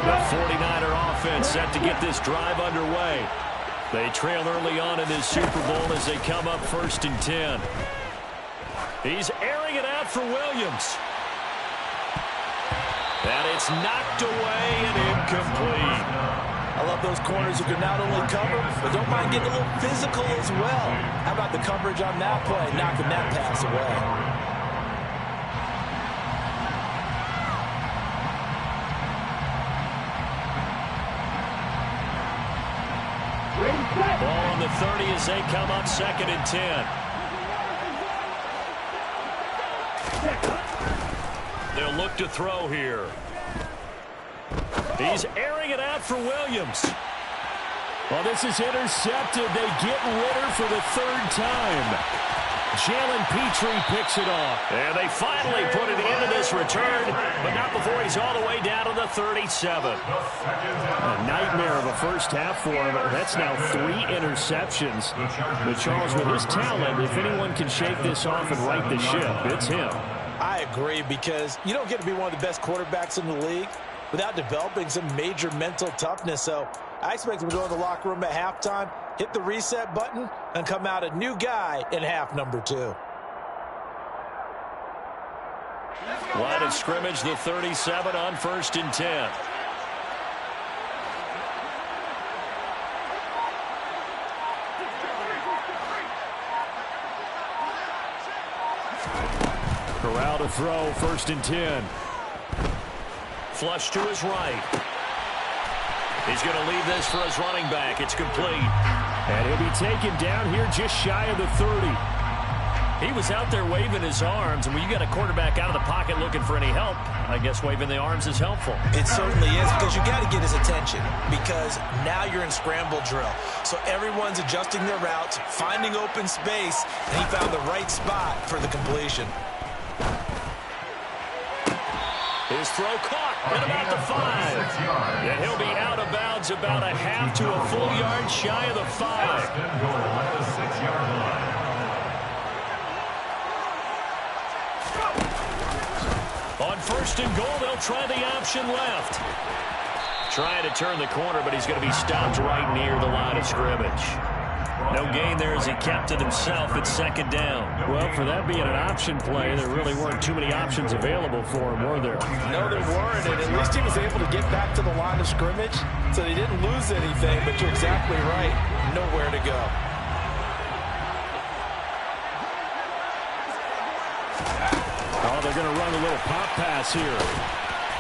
The 49er offense set to get this drive underway. They trail early on in this Super Bowl as they come up 1st and 10. He's airing it out for Williams. And it's knocked away and incomplete. I love those corners who can not only cover, but don't mind getting a little physical as well. How about the coverage on that play, knocking that pass away? Ball on the 30 as they come up 2nd and 10. They'll look to throw here. He's airing it out for Williams. Well, this is intercepted. They get Ritter for the 3rd time. Jalen Petrie picks it off. And they finally put it into this return, but not before he's all the way down to the 37. A nightmare of a first half for him. That's now 3 interceptions. But Charles, with his talent, if anyone can shake this off and right the ship, it's him. I agree, because you don't get to be one of the best quarterbacks in the league without developing some major mental toughness. So I expect him to go in the locker room at halftime, hit the reset button, and come out a new guy in half number 2. Line of scrimmage, the 37 on 1st and 10. Corral to throw, 1st and 10. Flush to his right. He's going to leave this for his running back. It's complete. And he'll be taken down here just shy of the 30. He was out there waving his arms, and when you got a quarterback out of the pocket looking for any help, I guess waving the arms is helpful. It certainly is, because you got to get his attention, because now you're in scramble drill. So everyone's adjusting their routes, finding open space, and he found the right spot for the completion. His throw caught at about the 5. And he'll be out of bounds about a half to a full yard shy of the 5. On 1st and goal, they'll try the option left. Trying to turn the corner, but he's going to be stopped right near the line of scrimmage. No gain there as he kept it himself at 2nd down. Well, for that being an option play, there really weren't too many options available for him, were there? No, there weren't, and at least he was able to get back to the line of scrimmage, so he didn't lose anything, but you're exactly right. Nowhere to go. Oh, they're going to run a little pop pass here.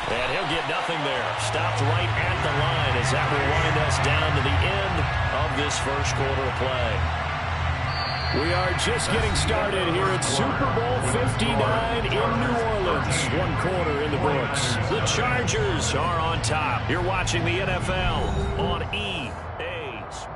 And he'll get nothing there. Stopped right at the line as that will wind us down to the end of this first quarter of play. We are just getting started here at Super Bowl 59 in New Orleans. 1 quarter in the books. The Chargers are on top. You're watching the NFL on EA Sports.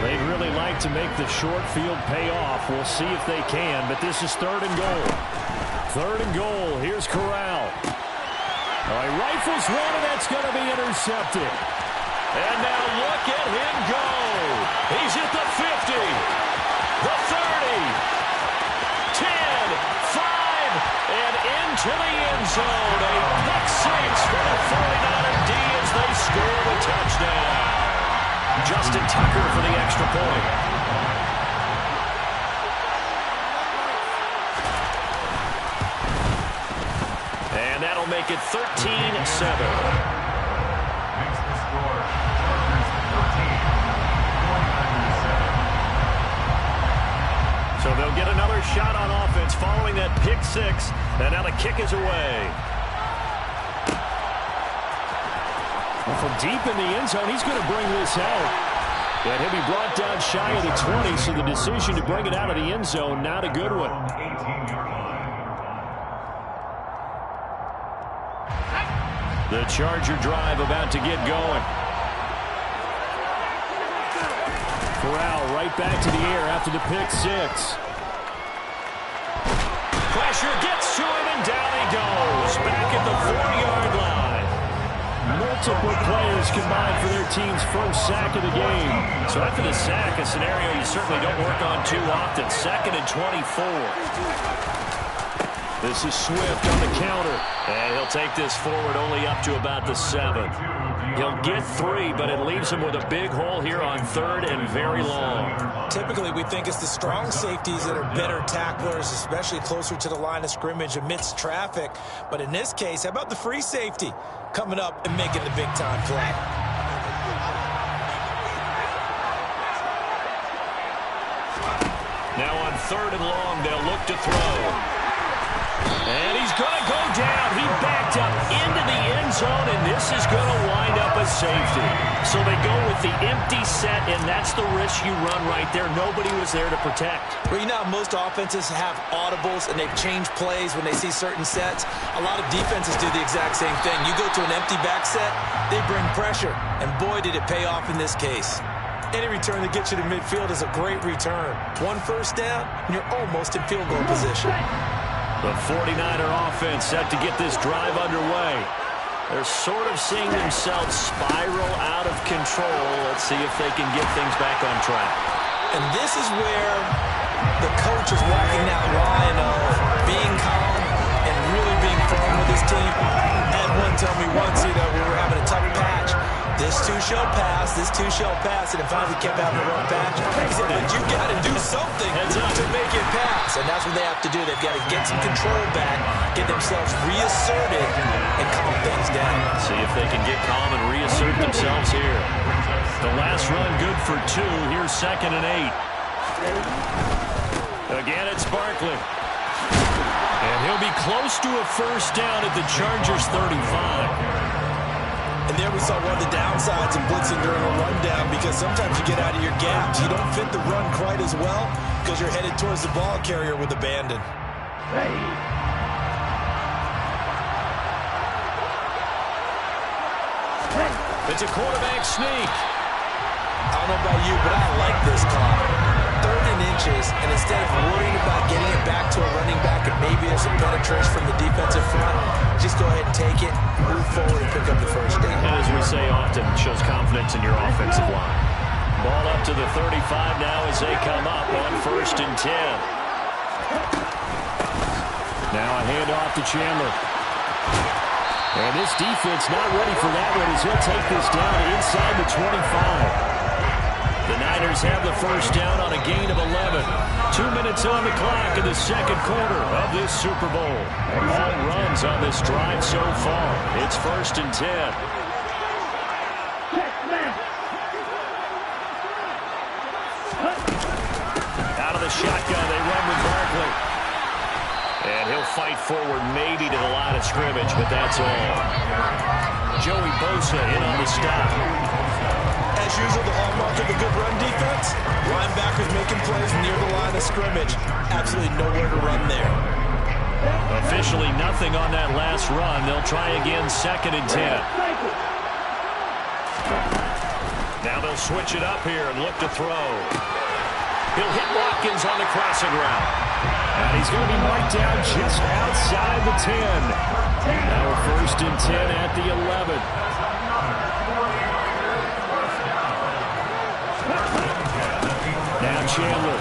They'd really like to make the short field pay off. We'll see if they can, but this is 3rd and goal. 3rd and goal. Here's Corral. He rifles one, and that's going to be intercepted. And now look at him go. He's at the 50, the 30, 10, 5, and into the end zone. A pick 6 for the 49er D as they score the touchdown. Justin Tucker for the extra point. And that'll make it 13-7. So they'll get another shot on offense following that pick 6. And now the kick is away. Well, from deep in the end zone, he's going to bring this out. And he'll be brought down shy of the 20, so the decision to bring it out of the end zone, not a good one. The Charger drive about to get going. Corral right back to the air after the pick 6. Pressure gets to him, and down he goes. Back at the 4-yard line. multiple players combined for their team's first sack of the game. So after the sack, a scenario you certainly don't work on too often. 2nd and 24. This is Swift on the counter. And he'll take this forward only up to about the 7. He'll get 3, but it leaves him with a big hole here on 3rd and very long. Typically, we think it's the strong safeties that are better tacklers, especially closer to the line of scrimmage amidst traffic. But in this case, how about the free safety coming up and making the big-time play? Now on 3rd and long, they'll look to throw. And he's going to go down. He backed up into the end zone, and this is going to wind up a safety. So they go with the empty set, and that's the risk you run right there. Nobody was there to protect. Well, you know how most offenses have audibles, and they've changed plays when they see certain sets. A lot of defenses do the exact same thing. You go to an empty back set, they bring pressure, and boy, did it pay off in this case. Any return that gets you to midfield is a great return. 1 first down, and you're almost in field goal position. The 49er offense set to get this drive underway. They're sort of seeing themselves spiral out of control. Let's see if they can get things back on track. And this is where the coach is walking that line of being calm and really being firm with his team. Had one tell me once, we were having a tough patch. This too shall pass, this too shall pass, and it finally kept having a rough patch. He said, but you got to do something to make it pass, and that's what they have to do. They've got to get some control back, get themselves reasserted, and calm things down. See if they can get calm and reassert themselves here. The last run good for 2. Here's 2nd and 8. Again, it's Barkley. And he'll be close to a first down at the Chargers' 35. And there we saw one of the downsides of blitzing during a rundown, because sometimes you get out of your gaps. You don't fit the run quite as well because you're headed towards the ball carrier with abandon. It's a quarterback sneak. I don't know about you, but I like this call. 3rd and inches, and instead of worrying about getting it back to a running back and maybe there's some penetration from the defensive front, just go ahead and take it, move forward, and pick up the first down. And as we say often, it shows confidence in your offensive line. Ball up to the 35 now as they come up on 1st and 10. Now a handoff to Chandler. And this defense not ready for that one as he'll take this down inside the 25. The Niners have the first down on a gain of 11. 2 minutes on the clock in the 2nd quarter of this Super Bowl. All runs on this drive so far. It's 1st and 10. Out of the shotgun, they run with Barkley. And he'll fight forward maybe to the line of scrimmage, but that's all. Joey Bosa in on the stop. As usual, the hallmark of a good run defense, linebackers making plays near the line of scrimmage. Absolutely nowhere to run there. Officially nothing on that last run. They'll try again 2nd and 10. Now they'll switch it up here and look to throw. He'll hit Watkins on the crossing route. And he's going to be marked down just outside the 10. Now a 1st and 10 at the 11. Now Chandler.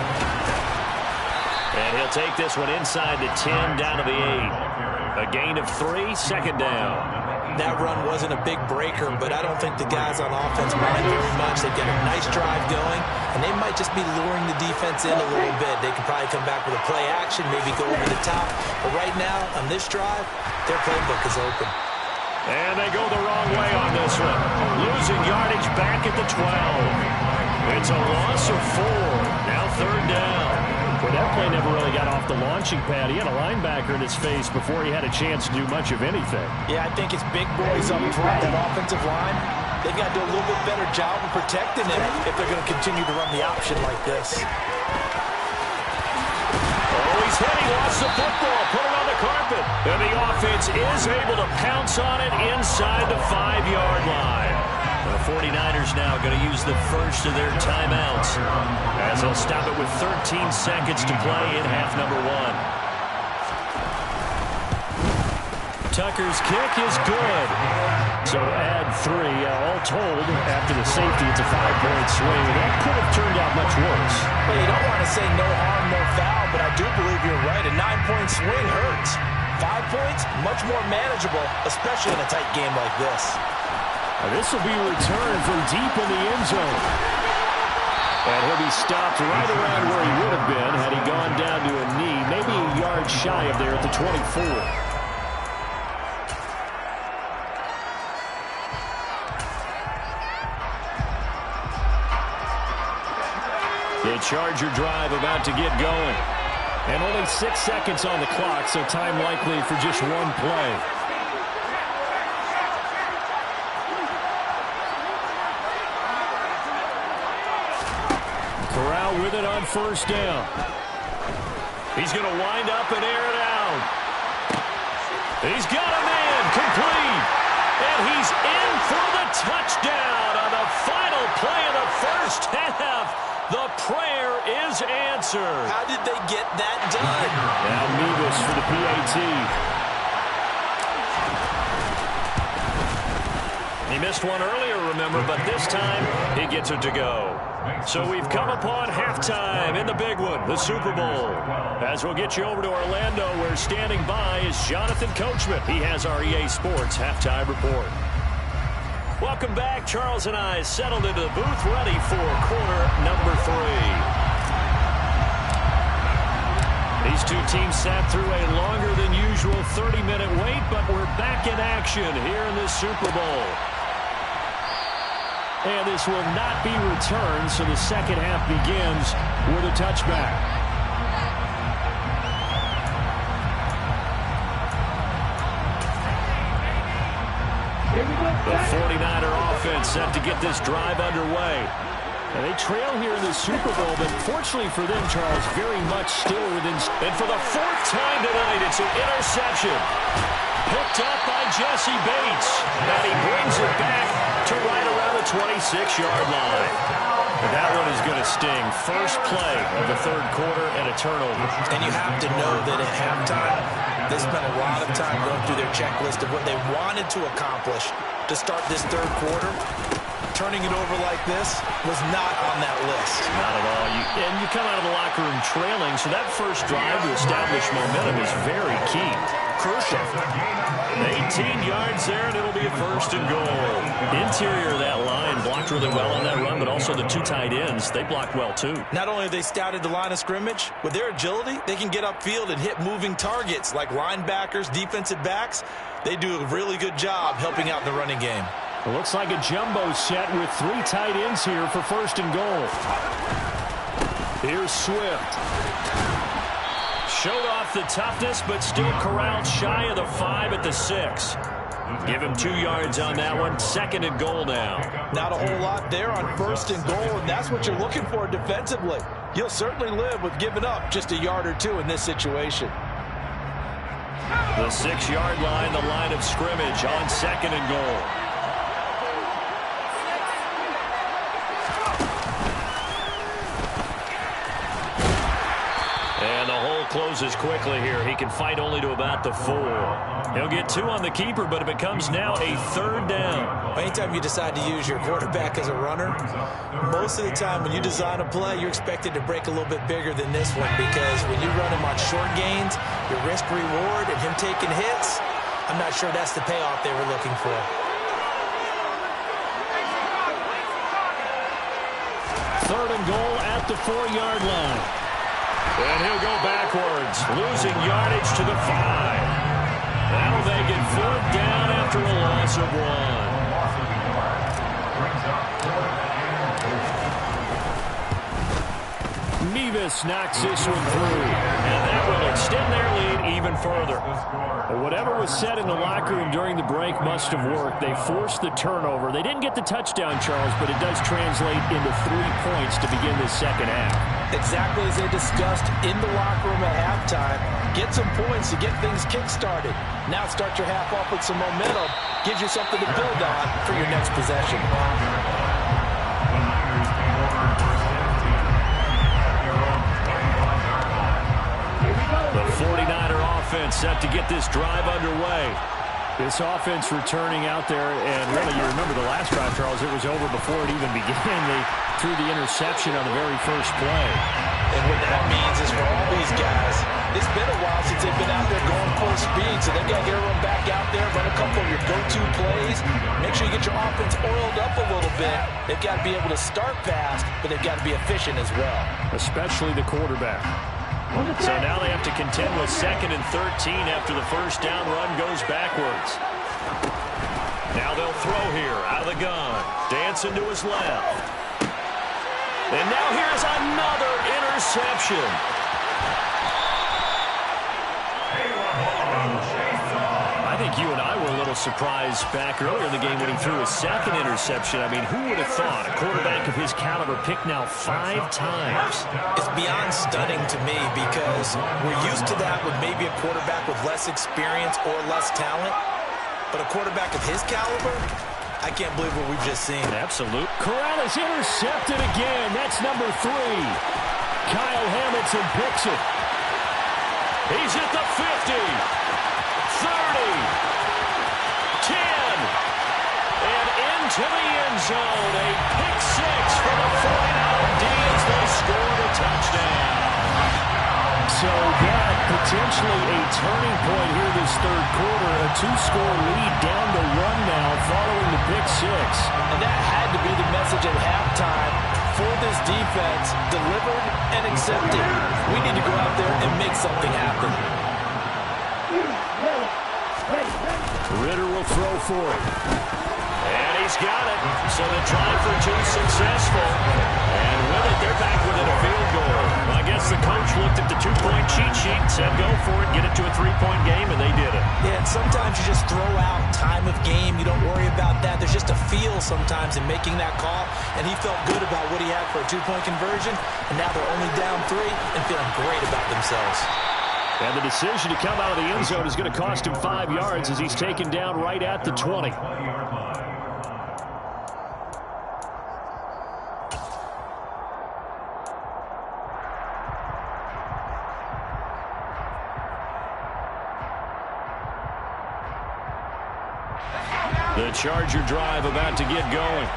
And he'll take this one inside the 10, down to the 8. A gain of 3, 2nd down. That run wasn't a big breaker, but I don't think the guys on offense mind very much. They've got a nice drive going, and they might just be luring the defense in a little bit. They can probably come back with a play action, maybe go over the top. But right now, on this drive, their playbook is open. And they go the wrong way on this one. Losing yardage back at the 12. It's a loss of 4. Now 3rd down. Well, that play never really got off the launching pad. He had a linebacker in his face before he had a chance to do much of anything. Yeah, I think it's big boys up front, that offensive line. They've got to do a little bit better job of protecting him if they're going to continue to run the option like this. Oh, he's hit. He lost the football. Put it on the carpet. And the offense is able to pounce on it inside the 5-yard line. The 49ers now going to use the first of their timeouts as they'll stop it with 13 seconds to play in half number 1. Tucker's kick is good. So add three. All told, after the safety, it's a 5-point swing. That could have turned out much worse. Well, you don't want to say no harm, no foul, but I do believe you're right. A 9-point swing hurts. 5 points, much more manageable, especially in a tight game like this. This will be returned from deep in the end zone. And he'll be stopped right around where he would have been had he gone down to a knee, maybe a yard shy of there at the 24. The Charger drive about to get going. And only 6 seconds on the clock, so time likely for just one play. Corral with it on first down. He's going to wind up and air it out. He's got a man complete. And he's in for the touchdown on the final play of the first half. The prayer is answered. How did they get that done? Now Mevis for the PAT. He missed one earlier, remember, but this time he gets it to go. So we've come upon halftime in the big one, the Super Bowl. As we'll get you over to Orlando, where standing by is Jonathan Coachman. He has our EA Sports halftime report. Welcome back. Charles and I settled into the booth, ready for quarter number 3. These two teams sat through a longer than usual 30-minute wait, but we're back in action here in this Super Bowl. And this will not be returned, so the second half begins with a touchback. The 49er offense set to get this drive underway. And they trail here in the Super Bowl, but fortunately for them, Charles, very much still within. And for the 4th time tonight, it's an interception. Picked up by Jesse Bates. And he brings it back to right around the 26-yard line. And that one is going to sting. First play of the 3rd quarter and a turnover. And you have to know that at halftime, they spent a lot of time going through their checklist of what they wanted to accomplish to start this 3rd quarter. Turning it over like this was not on that list. Not at all. And you come out of the locker room trailing, so that first drive to establish momentum is very key. Crucial. 18 yards there, and it'll be a 1st and goal. Interior of that line blocked really well on that run, but also the 2 tight ends, they blocked well too. Not only have they scouted the line of scrimmage, with their agility, they can get upfield and hit moving targets like linebackers, defensive backs. They do a really good job helping out in the running game. It looks like a jumbo set with 3 tight ends here for 1st and goal. Here's Swift. Showed off the toughness, but still corralled shy of the 5 at the 6. Give him 2 yards on that one. 2nd and goal now. Not a whole lot there on 1st and goal, and that's what you're looking for defensively. You'll certainly live with giving up just a yard or 2 in this situation. The 6-yard line, the line of scrimmage on 2nd and goal. And the hole closes quickly here. He can fight only to about the 4. He'll get 2 on the keeper, but it becomes now a 3rd down. Anytime you decide to use your quarterback as a runner, most of the time when you design a play, you're expected to break a little bit bigger than this one, because when you run him on short gains, your risk-reward and him taking hits, I'm not sure that's the payoff they were looking for. 3rd and goal at the 4-yard line. And he'll go backwards, losing yardage to the 5. That'll make it 4th down after a loss of 1. Mevis knocks this one through, and that will extend their lead even further. But whatever was said in the locker room during the break must have worked. They forced the turnover. They didn't get the touchdown, Charles, but it does translate into 3 points to begin this second half. Exactly as they discussed in the locker room at halftime. Get some points to get things kick-started. Now start your half off with some momentum. Gives you something to build on for your next possession. The 49er offense set to get this drive underway. This offense returning out there, and really, you remember the last drive, Charles, it was over before it even began. They threw the interception on the very first play. And what that means is for all these guys, it's been a while since they've been out there going full speed, so they've got to get everyone back out there, run a couple of your go-to plays, make sure you get your offense oiled up a little bit. They've got to be able to start fast, but they've got to be efficient as well. Especially the quarterback. So now they have to contend with 2nd and 13 after the first down run goes backwards. Now they'll throw here out of the gun. Dancing to his left. And now here's another interception. I think you and I were a little surprised back earlier in the game when he threw his 2nd interception. I mean, who would have thought a quarterback of his caliber picked now 5 times? It's beyond stunning to me because we're used to that with maybe a quarterback with less experience or less talent. But a quarterback of his caliber, I can't believe what we've just seen. Absolute. Corral is intercepted again. That's number 3. Kyle Hamilton picks it. He's at the 50. 30, 10, and into the end zone. A pick 6 for the 49ers. They scored a touchdown. So that potentially a turning point here this third quarter. A 2-score lead down to 1 now following the pick 6. And that had to be the message at halftime for this defense. Delivered and accepted. We need to go out there and make something happen. Ritter will throw for it. And he's got it. So the try for 2 successful. And with it, they're back within a field goal. Well, I guess the coach looked at the 2-point cheat sheet and said, go for it, get it to a 3-point game, and they did it. Yeah, and sometimes you just throw out time of game. You don't worry about that. There's just a feel sometimes in making that call. And he felt good about what he had for a 2-point conversion. And now they're only down 3 and feeling great about themselves. And the decision to come out of the end zone is going to cost him 5 yards as he's taken down right at the 20. The Charger drive about to get going.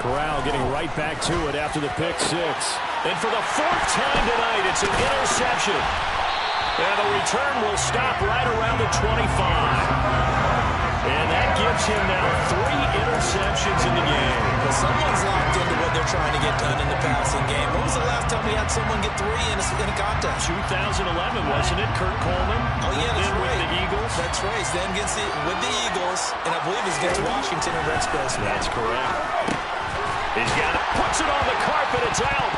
Corral getting right back to it after the pick 6. And for the 4th time tonight, it's an interception. And the return will stop right around the 25. And that gives him now 3 interceptions in the game. Well, someone's locked into what they're trying to get done in the passing game. When was the last time we had someone get 3 in a contest? 2011, wasn't it? Kurt Coleman. Oh, yeah, that's right. With the Eagles. That's right. He's then with the Eagles, and I believe he's against Washington and Rex Grossman. That's correct. He's got it. Puts it on the carpet. It's out.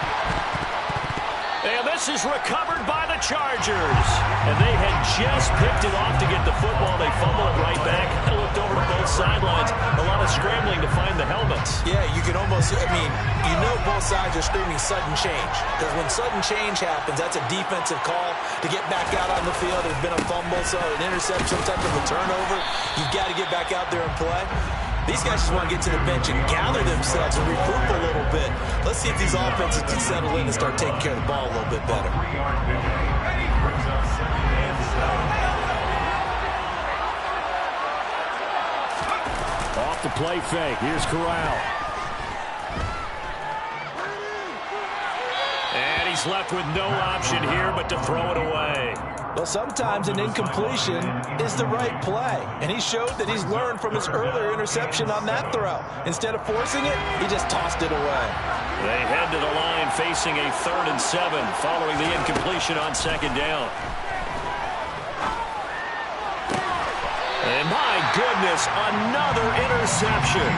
And this is recovered by the Chargers. And they had just picked it off to get the football. They fumble it right back. I looked over to both sidelines. A lot of scrambling to find the helmets. Yeah, you can almost, you know both sides are screaming sudden change. Because when sudden change happens, that's a defensive call to get back out on the field. There's been a fumble, so an interception, some type of a turnover. You've got to get back out there and play. These guys just want to get to the bench and gather themselves and regroup a little bit. Let's see if these offenses can settle in and start taking care of the ball a little bit better. Off the play fake. Here's Corral. And he's left with no option here but to throw it away. Well, sometimes an incompletion is the right play. And he showed that he's learned from his earlier interception on that throw. Instead of forcing it, he just tossed it away. They head to the line facing a 3rd and 7 following the incompletion on 2nd down. And my goodness, another interception.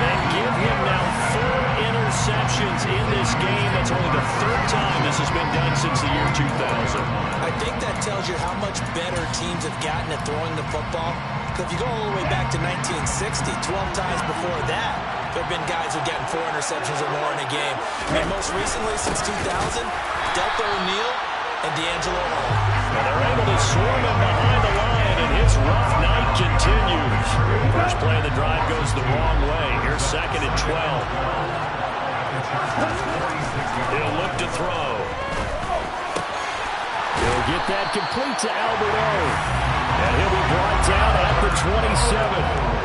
And give him now 4 interceptions in this game. That's only the 3rd time this has been done since the year 2000. I think that tells you how much better teams have gotten at throwing the football. Because if you go all the way back to 1960, 12 times before that, there have been guys who've gotten 4 interceptions or more in a game. I mean, most recently, since 2000, Delta O'Neal and D'Angelo Hall. And they're able to swarm him behind the line, and his rough night continues. First play of the drive goes the wrong way. Here's 2nd and 12. He'll look to throw. He'll get that complete to Alberto. And he'll be brought down at the 27.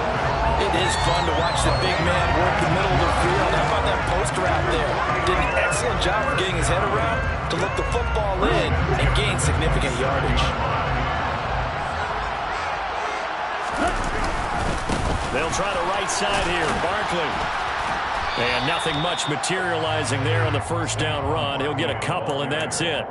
It is fun to watch the big man work the middle of the field. How about that post route there? Did an excellent job of getting his head around to look the football in and gain significant yardage. They'll try the right side here. Barkley. And nothing much materializing there on the first down run. He'll get a couple, and that's it.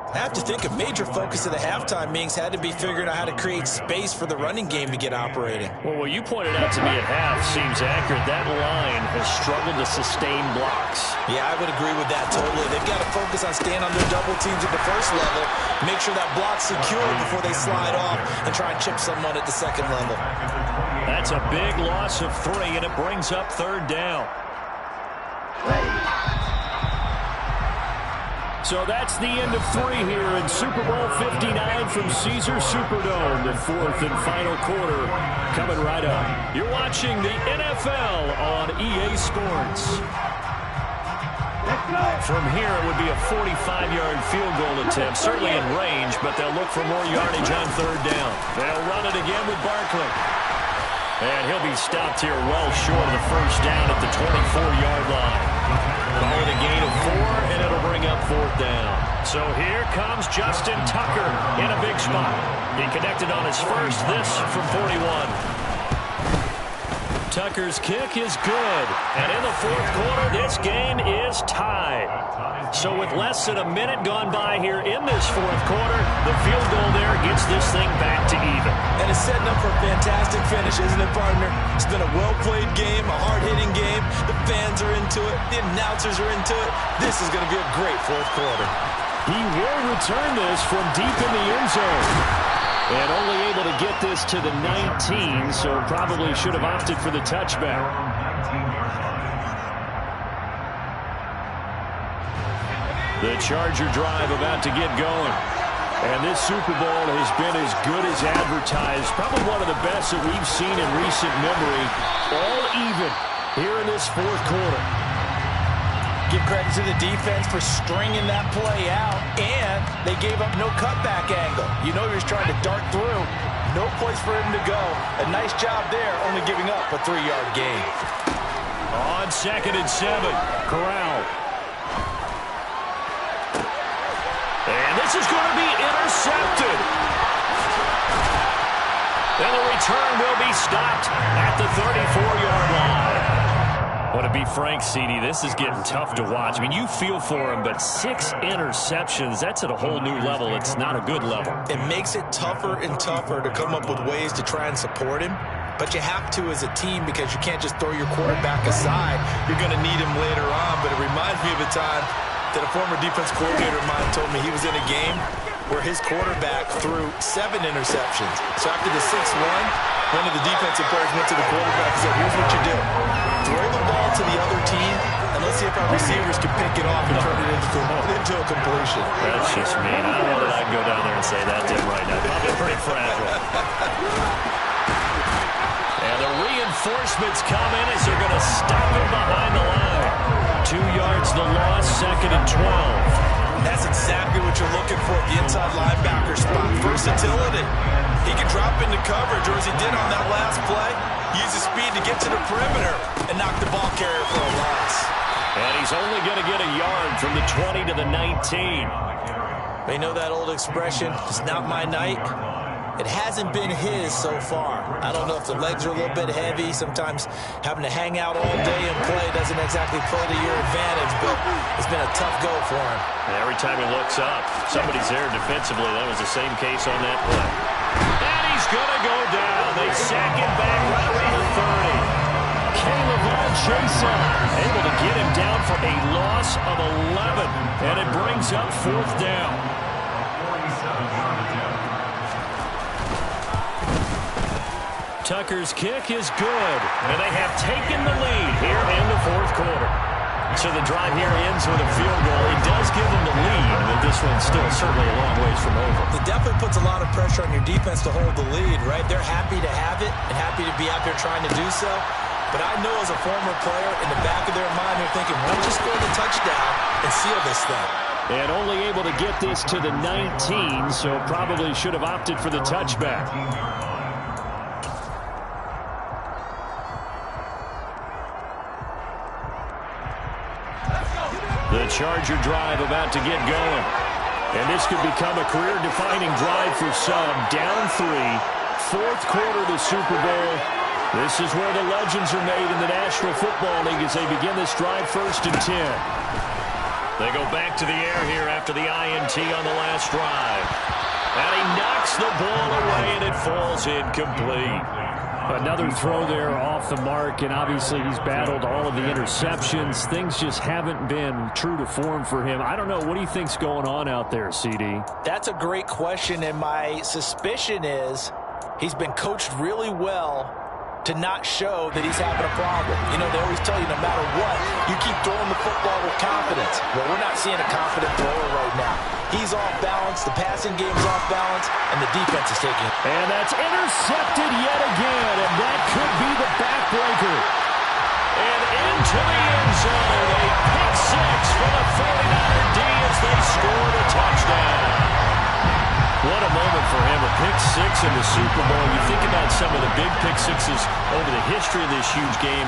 I have to think a major focus of the halftime meetings had to be figuring out how to create space for the running game to get operating. Well, what you pointed out to me at half seems accurate. That line has struggled to sustain blocks. Yeah, I would agree with that totally. They've got to focus on staying on their double teams at the first level, make sure that block's secure before they slide off and try and chip someone at the second level. That's a big loss of 3, and it brings up third down. So that's the end of 3 here in Super Bowl 59 from Caesars Superdome. The 4th and final quarter coming right up. You're watching the NFL on EA Sports. From here, it would be a 45-yard field goal attempt, certainly in range, but they'll look for more yardage on third down. They'll run it again with Barkley. And he'll be stopped here well short of the first down at the 24-yard line. Call it a gain of 4, and it'll bring up fourth down. So here comes Justin Tucker in a big spot. He connected on his first, this from 41. Tucker's kick is good. And in the fourth quarter, this game is tied. So with less than a minute gone by here in this fourth quarter, the field goal there gets this thing back to even. And it's setting up for a fantastic finish, isn't it, partner? It's been a well-played game, a hard-hitting game. The fans are into it. The announcers are into it. This is going to be a great fourth quarter. He will return this from deep in the end zone. And only able to get this to the 19, so probably should have opted for the touchback. The Charger drive about to get going. And this Super Bowl has been as good as advertised. Probably one of the best that we've seen in recent memory. All even here in this fourth quarter. Give credit to the defense for stringing that play out, and they gave up no cutback angle. You know he was trying to dart through. No place for him to go. A nice job there, only giving up a 3-yard gain. On 2nd and 7, Corral. And this is going to be intercepted. And the return will be stopped at the 34-yard line. Well, to be frank, CD, this is getting tough to watch. I mean, you feel for him, but 6 interceptions, that's at a whole new level. It's not a good level. It makes it tougher and tougher to come up with ways to try and support him. But you have to as a team because you can't just throw your quarterback aside. You're going to need him later on. But it reminds me of a time that a former defense coordinator of mine told me he was in a game where his quarterback threw 7 interceptions. So after the 6th one of the defensive players went to the quarterback and said, here's what you do. Throw the ball to the other team, and let's see if our receivers can pick it off and turn it into a completion. That's just mean. I don't know that I can go down there and say that to him right now. Probably pretty fragile. And the reinforcements come in as they're going to stop him behind the line. 2 yards the loss, 2nd and 12. That's exactly what you're looking for at the inside linebacker spot. Versatility. He can drop into coverage, or as he did on that last play, use his speed to get to the perimeter and knock the ball carrier for a loss. And he's only going to get a yard from the 20 to the 19. They know that old expression, it's not my night. It hasn't been his so far. I don't know if the legs are a little bit heavy. Sometimes having to hang out all day and play doesn't exactly play to your advantage, but it's been a tough go for him. And every time he looks up, somebody's there defensively. That was the same case on that play. And he's going to go down. They sack him back right around the 30. Caleb Chason able to get him down for a loss of 11, and it brings up fourth down. Tucker's kick is good, and they have taken the lead here in the fourth quarter. So the drive here ends with a field goal. It does give them the lead, but this one's still certainly a long ways from over. It definitely puts a lot of pressure on your defense to hold the lead, right? They're happy to have it and happy to be out there trying to do so. But I know as a former player, in the back of their mind, they're thinking, why don't you score the touchdown and seal this thing? And only able to get this to the 19, so probably should have opted for the touchback. The Charger drive about to get going. And this could become a career-defining drive for some. Down 3, fourth quarter of the Super Bowl. This is where the legends are made in the National Football League as they begin this drive 1st and 10. They go back to the air here after the INT on the last drive. And he knocks the ball away, and it falls incomplete. Another throw there off the mark, and obviously he's battled all of the interceptions. Things just haven't been true to form for him. I don't know. What do you think's going on out there, CD? That's a great question, and my suspicion is he's been coached really well to not show that he's having a problem. You know, they always tell you no matter what, you keep throwing the football with confidence. Well, we're not seeing a confident thrower right now. He's off balance, the passing game's off balance, and the defense is taking it. And that's intercepted yet again, and that could be the backbreaker. And into the end zone, a pick 6 for the 49er D as they score the touchdown. What a moment for him, a pick 6 in the Super Bowl. You think about some of the big pick 6s over the history of this huge game.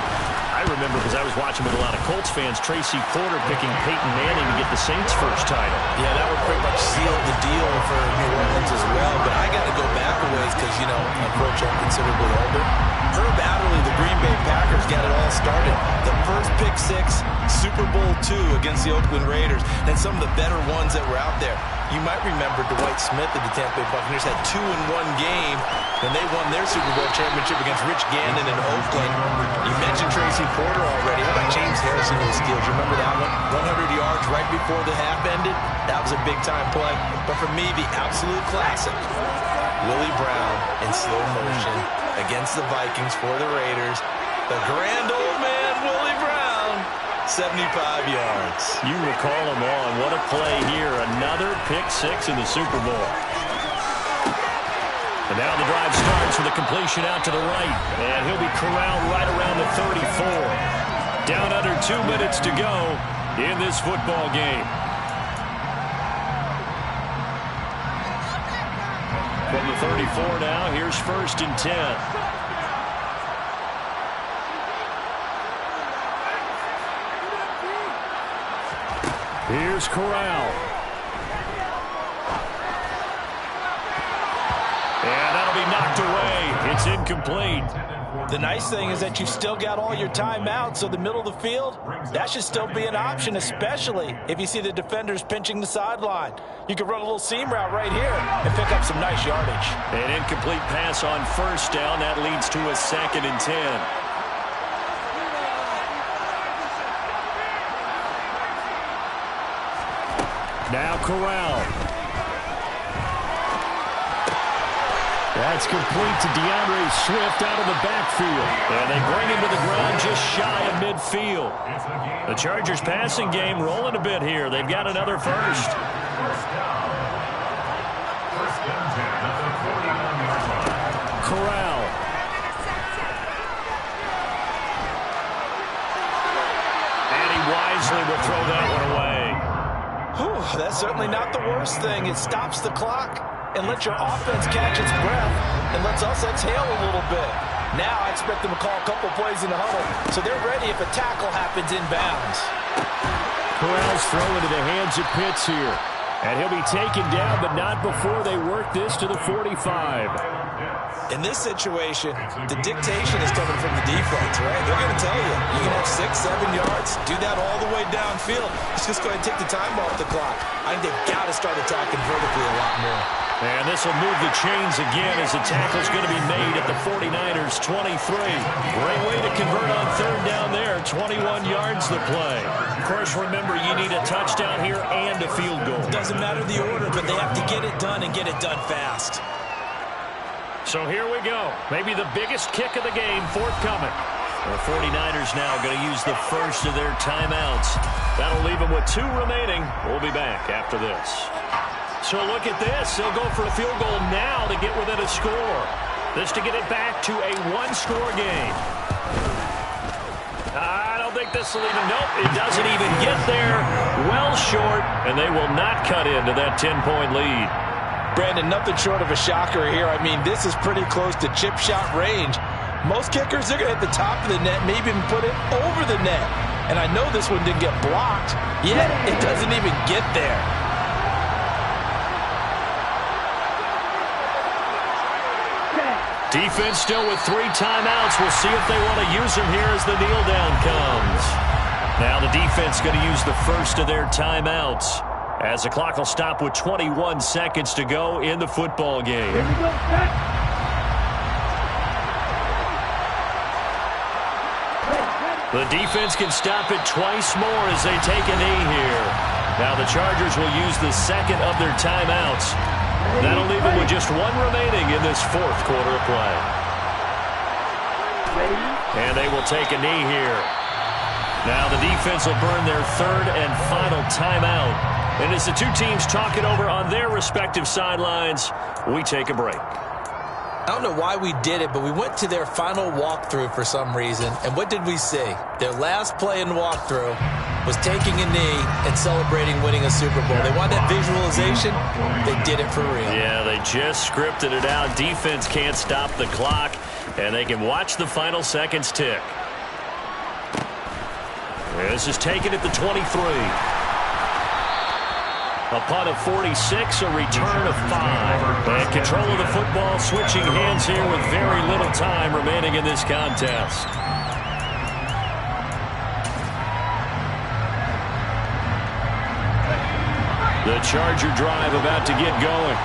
I remember, because I was watching with a lot of Colts fans, Tracy Porter picking Peyton Manning to get the Saints' first title. Yeah, that would pretty much seal the deal for New Orleans as well. But I got to go back a ways because, you know, approach I'm considerably older. Herb Adderley, the Green Bay Packers, got it all started. The first pick 6, Super Bowl II against the Oakland Raiders, and some of the better ones that were out there. You might remember Dwight Smith of the Tampa Bay Buccaneers had 2 in one game when they won their Super Bowl championship against Rich Gannon in Oakland. You mentioned Tracy Porter already. How about James Harrison with the steals? You remember that one? 100 yards right before the half ended. That was a big-time play. But for me, the absolute classic, Willie Brown in slow motion against the Vikings for the Raiders. The grand old man, Willie Brown, 75 yards. You recall him on. What a play here. Another pick 6 in the Super Bowl. And now the drive starts with a completion out to the right. And he'll be corralled right around the 34. Down under 2 minutes to go in this football game. From the 34 now, here's 1st and 10. Here's Corral. And that'll be knocked away. It's incomplete. The nice thing is that you've still got all your timeouts, so the middle of the field, that should still be an option, especially if you see the defenders pinching the sideline. You can run a little seam route right here and pick up some nice yardage. An incomplete pass on 1st down. That leads to a 2nd and 10. Now Corral. That's complete to DeAndre Swift out of the backfield. And they bring him to the ground just shy of midfield. The Chargers passing game rolling a bit here. They've got another first. Corral. And he wisely will throw that one away. Whew, that's certainly not the worst thing. It stops the clock and lets your offense catch its breath and lets us exhale a little bit. Now I expect them to call a couple plays in the huddle, so they're ready if a tackle happens inbounds. Corral's throw into the hands of Pitts here. And he'll be taken down, but not before they work this to the 45. In this situation, the dictation is coming from the defense, right? They're going to tell you, you can have 6, 7 yards, do that all the way downfield. Let's just go ahead and take the time off the clock. I think they've got to start attacking vertically a lot more. And this will move the chains again as the tackle's going to be made at the 49ers 23. Great way to convert on 3rd down there. 21 yards the play. Of course, remember, you need a touchdown here and a field goal. Doesn't matter the order, but they have to get it done and get it done fast. So here we go. Maybe the biggest kick of the game forthcoming. The 49ers now going to use the first of their timeouts. That'll leave them with 2 remaining. We'll be back after this. So look at this. They'll go for a field goal now to get within a score. This to get it back to a 1-score game. I don't think this will even, nope, it doesn't even get there. Well short, and they will not cut into that 10-point lead. Brandon, nothing short of a shocker here. I mean, this is pretty close to chip shot range. Most kickers, they're going to hit the top of the net, maybe even put it over the net. And I know this one didn't get blocked, yet it doesn't even get there. Defense still with 3 timeouts. We'll see if they want to use them here as the kneel down comes. Now the defense going to use the first of their timeouts, as the clock will stop with 21 seconds to go in the football game. Here we go, set. The defense can stop it twice more as they take a knee here. Now the Chargers will use the second of their timeouts. That'll leave them with just 1 remaining in this 4th quarter of play. And they will take a knee here. Now the defense will burn their 3rd and final timeout. And as the two teams talk it over on their respective sidelines, we take a break. I don't know why we did it, but we went to their final walkthrough for some reason. And what did we see? Their last play in walkthrough was taking a knee and celebrating winning a Super Bowl. They want that visualization. They did it for real. Yeah, they just scripted it out. Defense can't stop the clock, and they can watch the final seconds tick. This is taken at the 23. A punt of 46, a return of 5. And control of the football, switching hands here with very little time remaining in this contest. The Charger drive about to get going.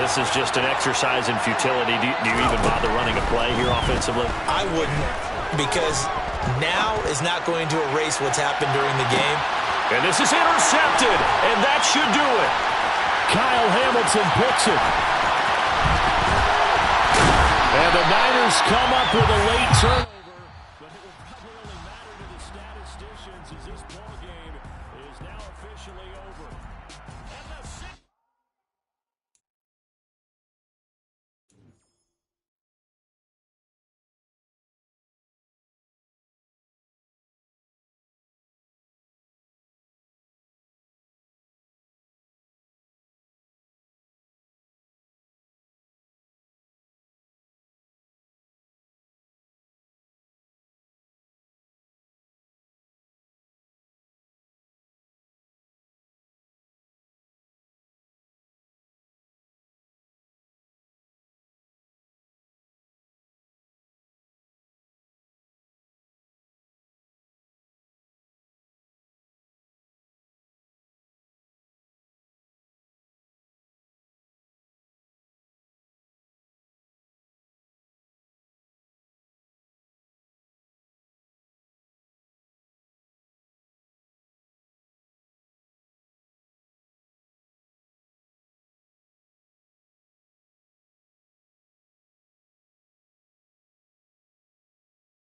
This is just an exercise in futility. Do you even bother running a play here offensively? I wouldn't, because now is not going to erase what's happened during the game. And this is intercepted, and that should do it. Kyle Hamilton picks it. And the Niners come up with a late turn.